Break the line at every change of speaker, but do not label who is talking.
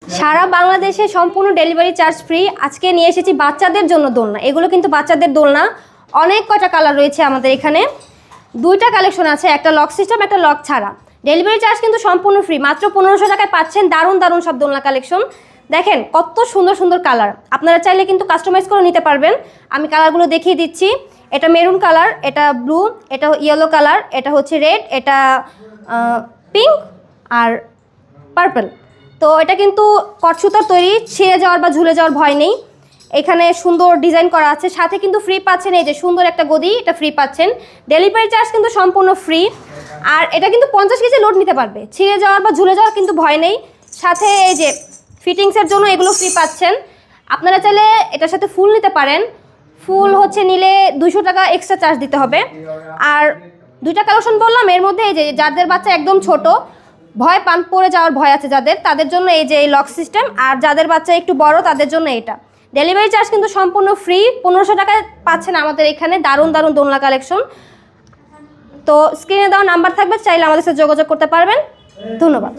সারা বাংলাদেশে সম্পূর্ণ delivery charge free. আজকে নিয়ে এসেছি বাচ্চাদের জন্য দোলনা। এগুলো কিন্তু বাচ্চাদের দোলনা। অনেক কয়টা কালার রয়েছে আমাদের এখানে, দুইটা কালেকশন আছে, একটা লক সিস্টেম একটা লক ছাড়া। ডেলিভারি চার্জ কিন্তু সম্পূর্ণ ফ্রি, মাত্র 1500 টাকায় পাচ্ছেন দারুণ দারুণ সব দোলনা কালেকশন। দেখেন কত সুন্দর সুন্দর কালার, আপনারা চাইলে কিন্তু কাস্টমাইজ করে নিতে পারবেন। আমি কালারগুলো দেখিয়ে দিচ্ছি। এটা মেরুন কালার, এটা ব্লু, এটা ইয়েলো কালার, এটা হচ্ছে রেড, এটা পিঙ্ক আর পার্পল। তো এটা কিন্তু কটসুতার তৈরি, ছিঁড়ে যাওয়ার বা ঝুলে যাওয়ার ভয় নেই। এখানে সুন্দর ডিজাইন করা আছে, সাথে কিন্তু ফ্রি পাচ্ছেন এই যে সুন্দর একটা গদি, এটা ফ্রি পাচ্ছেন। ডেলিভারি চার্জ কিন্তু সম্পূর্ণ ফ্রি। আর এটা কিন্তু 50 কেজি লোড নিতে পারবে, ছিঁড়ে যাওয়ার বা ঝুলে যাওয়ার কিন্তু ভয় নেই। সাথে এই যে ফিটিংসের জন্য এগুলো ফ্রি পাচ্ছেন। আপনারা চাইলে এটার সাথে ফুল নিতে পারেন। ফুল হচ্ছে নিলে 200 টাকা এক্সট্রা চার্জ দিতে হবে। আর দুইটা কালেকশন বললাম, এর মধ্যে এই যে যাদের বাচ্চা একদম ছোট, ভয় পান পড়ে যাওয়ার ভয় আছে যাদের, তাদের জন্য এই যে এই লক সিস্টেম। আর যাদের বাচ্চা একটু বড় তাদের জন্য এটা। ডেলিভারি চার্জ কিন্তু সম্পূর্ণ ফ্রি। 1500 টাকায় পাচ্ছেন আমাদের এখানে দারুণ দারুণ দোলনা কালেকশন। তো স্ক্রিনে দেওয়া নাম্বার থাকবে, চাইলে আমাদের সাথে যোগাযোগ করতে পারবেন। ধন্যবাদ।